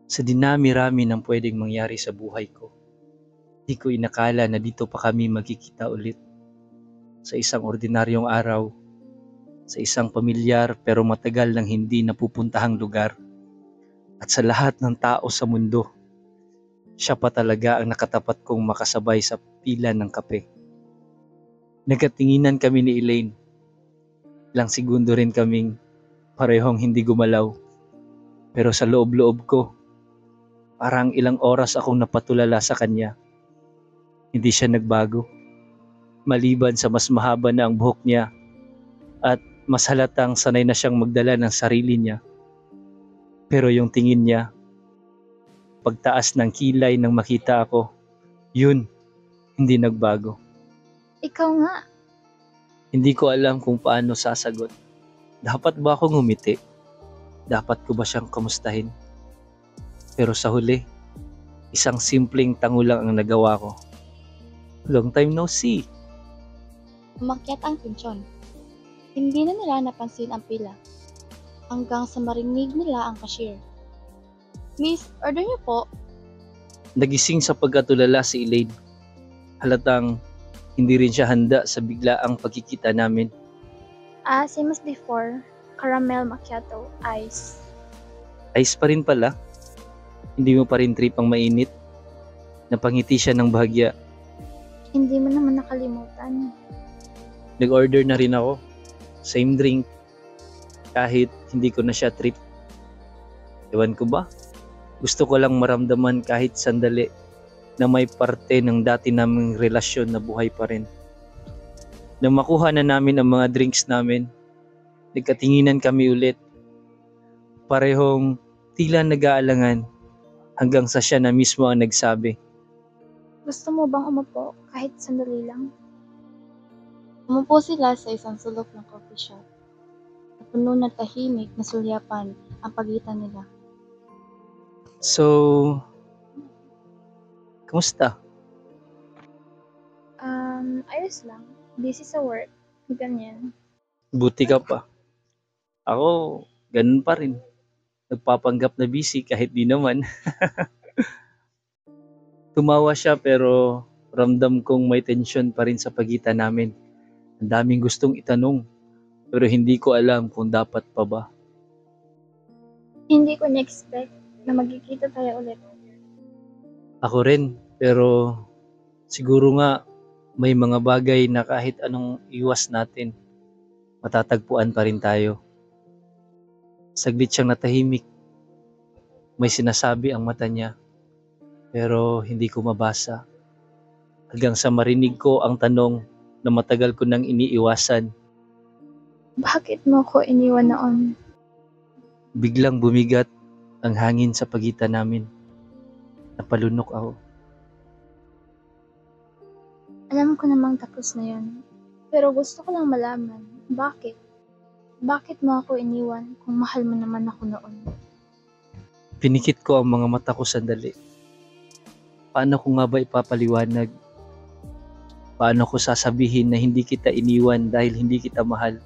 Sa dinami-rami ng pwedeng mangyari sa buhay ko, di ko inakala na dito pa kami magkikita ulit. Sa isang ordinaryong araw, sa isang pamilyar pero matagal nang hindi napupuntahang lugar. At sa lahat ng tao sa mundo, siya pa talaga ang nakatapat kong makasabay sa pila ng kape. Nagkatinginan kami ni Elaine. Ilang segundo rin kaming parehong hindi gumalaw. Pero sa loob-loob ko, parang ilang oras akong napatulala sa kanya. Hindi siya nagbago. Maliban sa mas mahaba na ang buhok niya at mas halatang sanay na siyang magdala ng sarili niya. Pero yung tingin niya, pagtaas ng kilay nang makita ako, yun, hindi nagbago. Ikaw nga. Hindi ko alam kung paano sasagot. Dapat ba akong ngumiti? Dapat ko ba siyang kamustahin? Pero sa huli, isang simpleng tango lang ang nagawa ko. Long time no see. Umakyat ang tensyon. Hindi na nila napansin ang pila. Hanggang sa marinig nila ang cashier. Miss, order niyo po. Nagising sa pagkatulala si Elaine. Halatang hindi rin siya handa sa biglaang pagkikita namin. Same as before. Caramel macchiato, ice. Ice pa rin pala. Hindi mo pa rin trip ang mainit. Napangiti siya ng bahagya. Hindi mo naman nakalimutan. Nag-order na rin ako. Same drink. Kahit hindi ko na siya trip. Ewan ko ba? Gusto ko lang maramdaman kahit sandali na may parte ng dati naming relasyon na buhay pa rin. Nang makuha na namin ang mga drinks namin, nagkatinginan kami ulit. Parehong tila nag-aalangan hanggang sa siya na mismo ang nagsabi. Gusto mo bang umupo kahit sandali lang? Umupo sila sa isang sulok ng coffee shop. Puno na tahimik na sulyapan ang pagitan nila. So, kamusta? Ayos lang. Busy sa work. Ganyan. Buti ka pa. Ako, ganun pa rin. Nagpapanggap na busy kahit di naman. Tumawa siya pero ramdam kong may tensyon pa rin sa pagitan namin. Ang daming gustong itanong pero hindi ko alam kung dapat pa ba. Hindi ko na-expect na magkikita tayo ulit. Ako rin, pero siguro nga may mga bagay na kahit anong iwas natin, matatagpuan pa rin tayo. Saglit siyang natahimik. May sinasabi ang mata niya, pero hindi ko mabasa. Hanggang sa marinig ko ang tanong na matagal ko nang iniiwasan. Bakit mo ko iniwan noon? Biglang bumigat ang hangin sa pagitan namin. Napalunok ako. Alam ko namang tapos na yun. Pero gusto ko lang malaman, bakit? Bakit mo ako iniwan kung mahal mo naman ako noon? Pinikit ko ang mga mata ko sandali. Paano ko nga ba ipapaliwanag? Paano ko sasabihin na hindi kita iniwan dahil hindi kita mahal?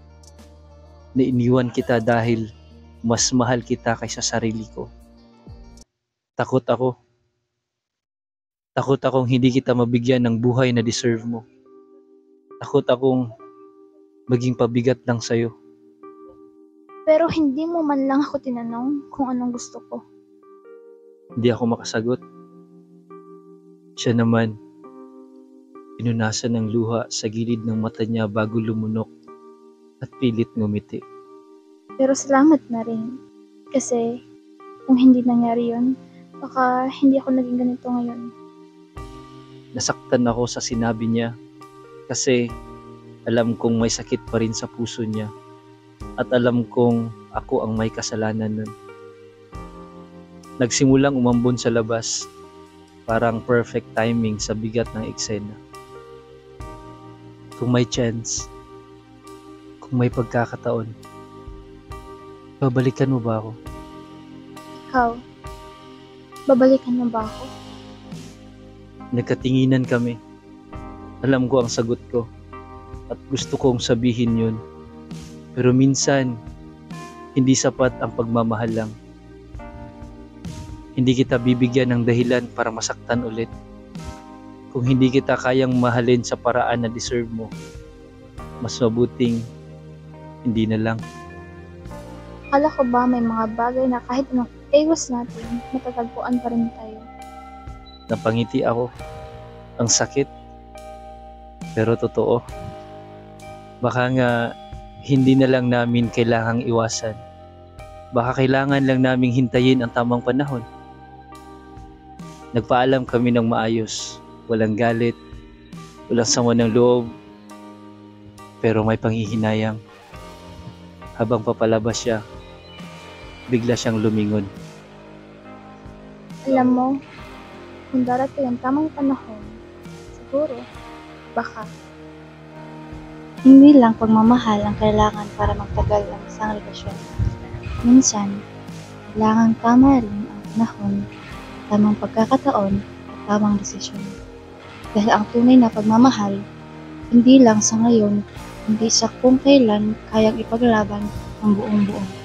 Na iniwan kita dahil mas mahal kita kaysa sarili ko. Takot ako. Takot akong hindi kita mabigyan ng buhay na deserve mo. Takot akong maging pabigat lang sa'yo. Pero hindi mo man lang ako tinanong kung anong gusto ko. Hindi ako makasagot. Siya naman, pinunasan ng luha sa gilid ng mata niya bago lumunok at pilit ngumiti. Pero salamat na rin. Kasi kung hindi nangyari yun, baka hindi ako naging ganito ngayon. Nasaktan ako sa sinabi niya kasi alam kong may sakit pa rin sa puso niya at alam kong ako ang may kasalanan nun. Nagsimulang umambon sa labas, parang perfect timing sa bigat ng eksena. Kung may chance, kung may pagkakataon, babalikan mo ba ako? Ikaw, babalikan mo ba ako? Nagkatinginan kami. Alam ko ang sagot ko at gusto kong sabihin yun. Pero minsan, hindi sapat ang pagmamahal lang. Hindi kita bibigyan ng dahilan para masaktan ulit. Kung hindi kita kayang mahalin sa paraan na deserve mo, mas mabuting hindi na lang. Akala ko ba may mga bagay na kahit anong iwas natin, matatagpuan pa rin tayo. Napangiti ako. Ang sakit. Pero totoo. Baka nga hindi na lang namin kailangang iwasan. Baka kailangan lang naming hintayin ang tamang panahon. Nagpaalam kami ng maayos. Walang galit. Walang sama ng loob. Pero may panghihinayang. Habang papalabas siya, bigla siyang lumingon. Alam mo, kung darating ang tamang panahon, siguro, baka. Hindi lang pagmamahal ang kailangan para magtagal ang isang relasyon. Minsan, kailangan tama rin ang panahon, tamang pagkakataon, at tamang desisyon. Dahil ang tunay na pagmamahal, hindi lang sa ngayon, hindi sa kung kailan kayang ipaglaban ang buong buo.